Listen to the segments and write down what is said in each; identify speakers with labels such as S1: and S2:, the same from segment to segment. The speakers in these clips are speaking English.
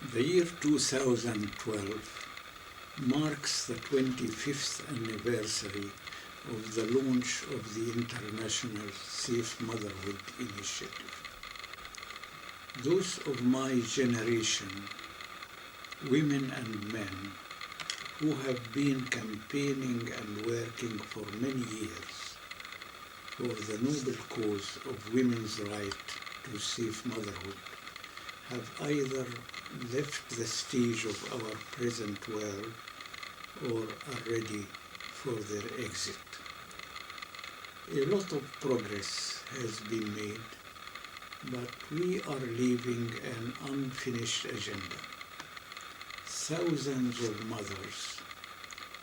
S1: The year 2012 marks the 25th anniversary of the launch of the International Safe Motherhood Initiative. Those of my generation, women and men, who have been campaigning and working for many years for the noble cause of women's right to safe motherhood, have either left the stage of our present world or are ready for their exit. A lot of progress has been made, but we are leaving an unfinished agenda. Thousands of mothers,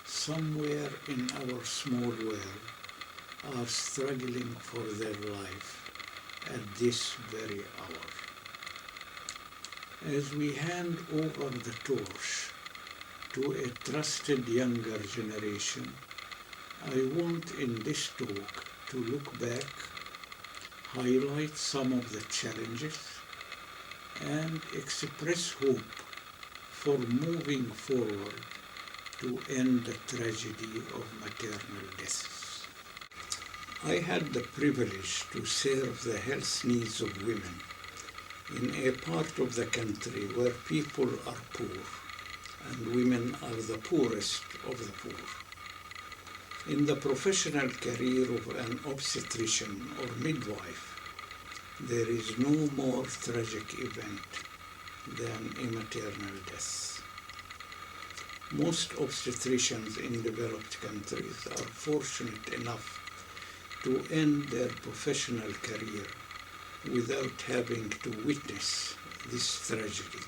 S1: somewhere in our small world, are struggling for their life at this very hour. As we hand over the torch to a trusted younger generation, I want in this talk to look back, highlight some of the challenges, and express hope for moving forward to end the tragedy of maternal deaths. I had the privilege to serve the health needs of women in a part of the country where people are poor and women are the poorest of the poor. In the professional career of an obstetrician or midwife, there is no more tragic event than a maternal death. Most obstetricians in developed countries are fortunate enough to end their professional career without having to witness this tragedy.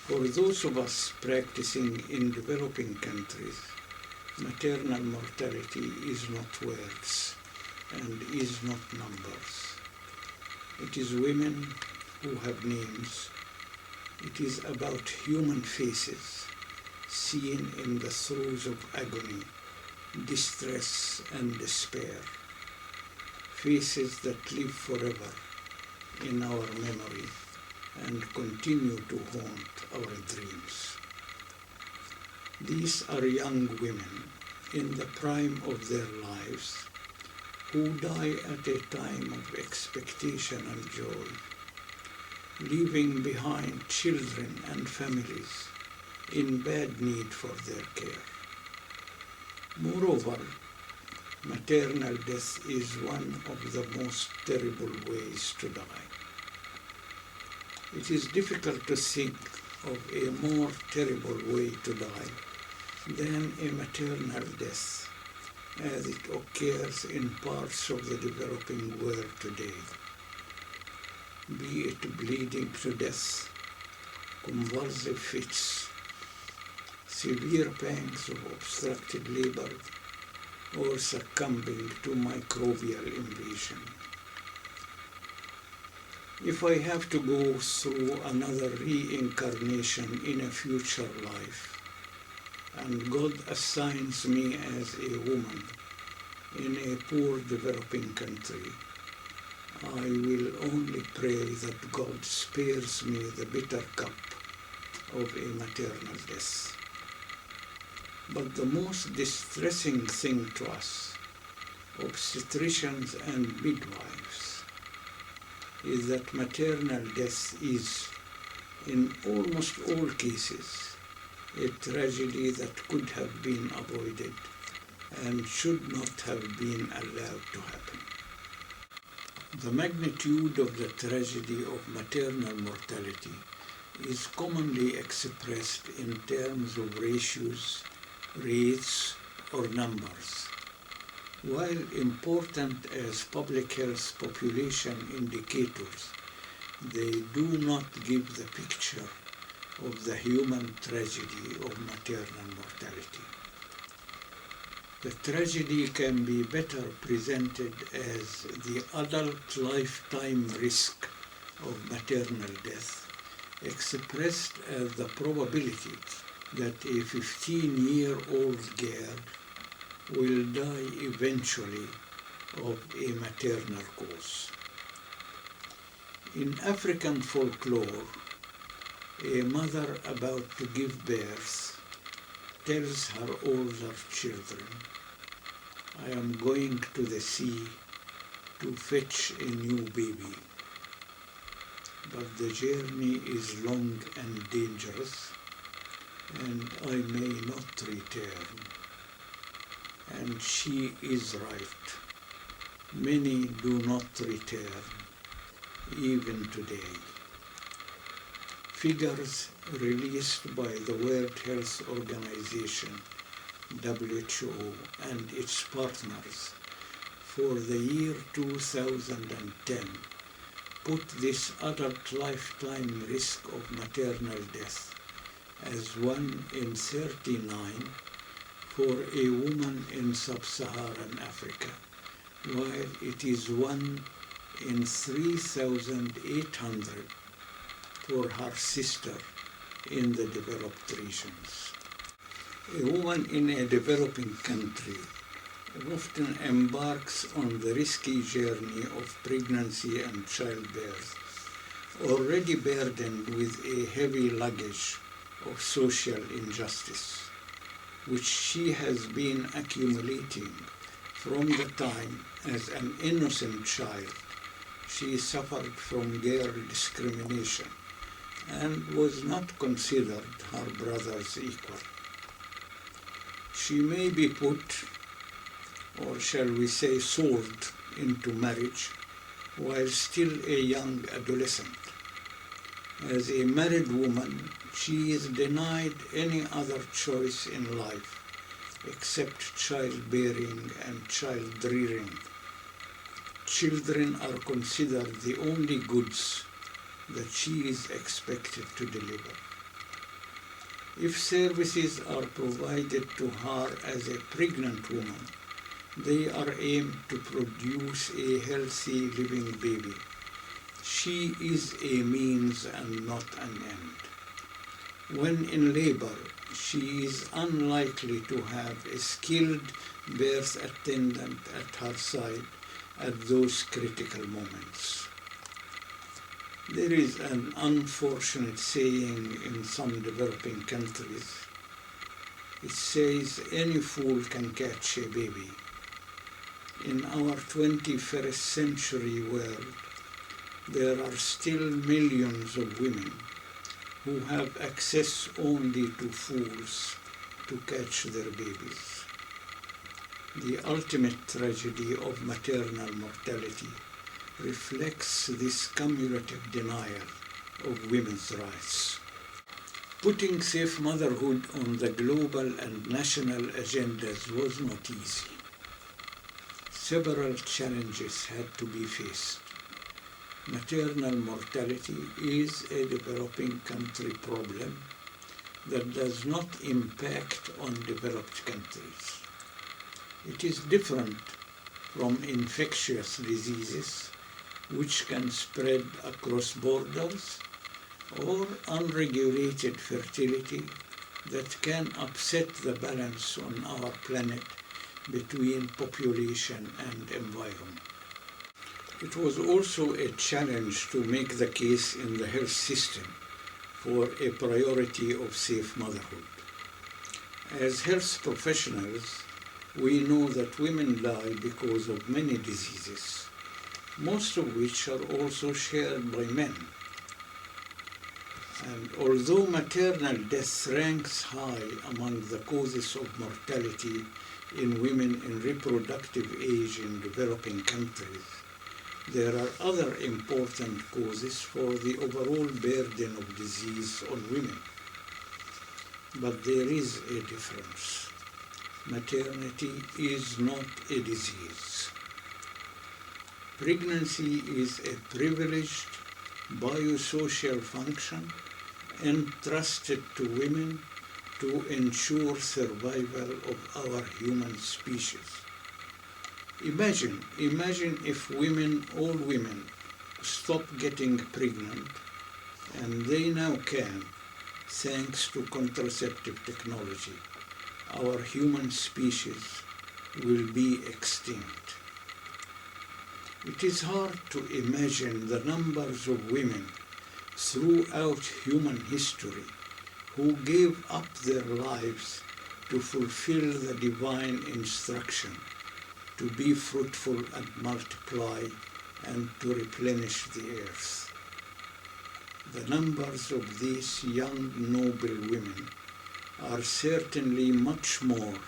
S1: For those of us practicing in developing countries, maternal mortality is not words and is not numbers. It is women who have names. It is about human faces seen in the throes of agony, distress and despair. Faces that live forever in our memory and continue to haunt our dreams. These are young women in the prime of their lives who die at a time of expectation and joy, leaving behind children and families in bad need for their care. Moreover, maternal death is one of the most terrible ways to die. It is difficult to think of a more terrible way to die than a maternal death, as it occurs in parts of the developing world today, be it bleeding to death, convulsive fits, severe pangs of obstructed labor, or succumbing to microbial invasion. If I have to go through another reincarnation in a future life, and God assigns me as a woman in a poor developing country, I will only pray that God spares me the bitter cup of a maternal death. But the most distressing thing to us, obstetricians and midwives, is that maternal death is, in almost all cases, a tragedy that could have been avoided and should not have been allowed to happen. The magnitude of the tragedy of maternal mortality is commonly expressed in terms of ratios, rates, or numbers. While important as public health population indicators, they do not give the picture of the human tragedy of maternal mortality. The tragedy can be better presented as the adult lifetime risk of maternal death, expressed as the probability that a 15-year-old girl will die eventually of a maternal cause. In African folklore, A mother about to give birth tells her older children, "I am going to the sea to fetch a new baby. But the journey is long and dangerous, and I may not return." And she is right. Many do not return, even today. Figures released by the World Health Organization, WHO, and its partners for the year 2010 put this adult lifetime risk of maternal death as 1 in 39 for a woman in sub-Saharan Africa, while it is 1 in 3,800 for her sister in the developed regions. A woman in a developing country often embarks on the risky journey of pregnancy and childbirth, already burdened with a heavy luggage of social injustice, which she has been accumulating from the time as an innocent child she suffered from girl discrimination and was not considered her brother's equal. She may be put, or shall we say sold, into marriage while still a young adolescent. As a married woman, she is denied any other choice in life except childbearing and child-rearing. Children are considered the only goods that she is expected to deliver. If services are provided to her as a pregnant woman, they are aimed to produce a healthy living baby. She is a means and not an end. When in labor, she is unlikely to have a skilled birth attendant at her side at those critical moments. There is an unfortunate saying in some developing countries. It says, "Any fool can catch a baby." In our 21st century world, there are still millions of women who have access only to fools to catch their babies. The ultimate tragedy of maternal mortality reflects this cumulative denial of women's rights. Putting safe motherhood on the global and national agendas was not easy. Several challenges had to be faced. Maternal mortality is a developing country problem that does not impact on developed countries. It is different from infectious diseases, which can spread across borders, or unregulated fertility that can upset the balance on our planet between population and environment. It was also a challenge to make the case in the health system for a priority of safe motherhood. As health professionals, we know that women die because of many diseases, most of which are also shared by men. And although maternal death ranks high among the causes of mortality in women in reproductive age in developing countries, there are other important causes for the overall burden of disease on women. But there is a difference. Maternity is not a disease. Pregnancy is a privileged biosocial function entrusted to women to ensure survival of our human species. Imagine if all women, stop getting pregnant, and they now can, thanks to contraceptive technology. Our human species will be extinct. It is hard to imagine the numbers of women throughout human history who gave up their lives to fulfill the divine instruction to be fruitful and multiply and to replenish the earth. The numbers of these young noble women are certainly much more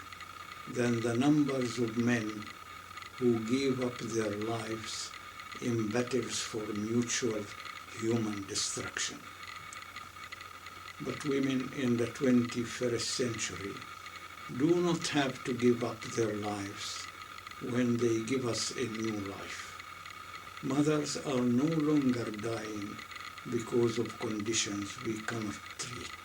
S1: than the numbers of men who gave up their lives in battles for mutual human destruction. But women in the 21st century do not have to give up their lives when they give us a new life. Mothers are no longer dying because of conditions we cannot treat.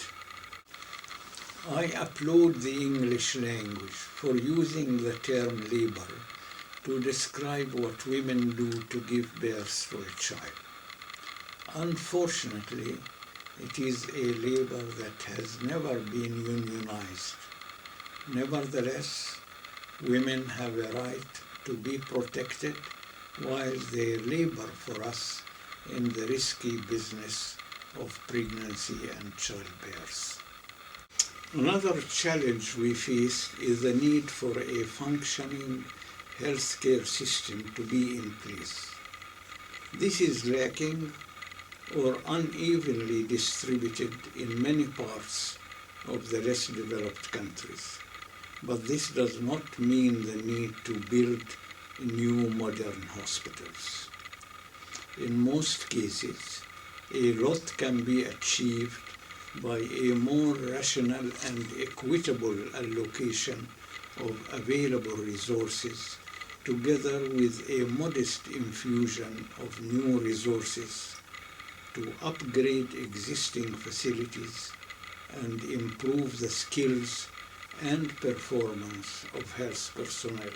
S1: I applaud the English language for using the term labor to describe what women do to give birth to a child. Unfortunately, it is a labor that has never been unionized. Nevertheless, women have a right to be protected while they labor for us in the risky business of pregnancy and childbirth. Another challenge we face is the need for a functioning healthcare system to be in place. This is lacking or unevenly distributed in many parts of the less developed countries. But this does not mean the need to build new modern hospitals. In most cases, a lot can be achieved by a more rational and equitable allocation of available resources together with a modest infusion of new resources to upgrade existing facilities and improve the skills and performance of health personnel.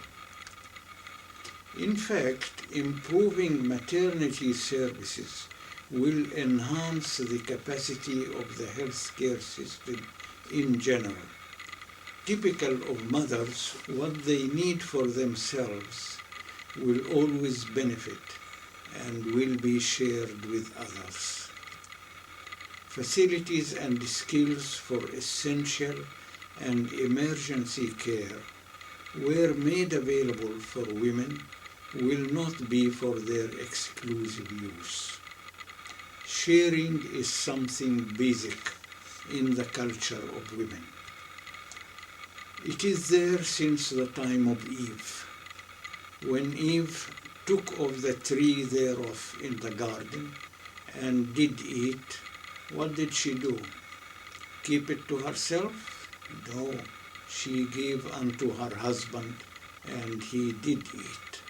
S1: In fact, improving maternity services will enhance the capacity of the healthcare system in general. Typical of mothers, what they need for themselves will always benefit and will be shared with others. Facilities and skills for essential and emergency care, where made available for women, will not be for their exclusive use. Sharing is something basic in the culture of women. It is there since the time of Eve. When Eve took of the tree thereof in the garden and did eat, what did she do? Keep it to herself? No, she gave unto her husband, and he did eat.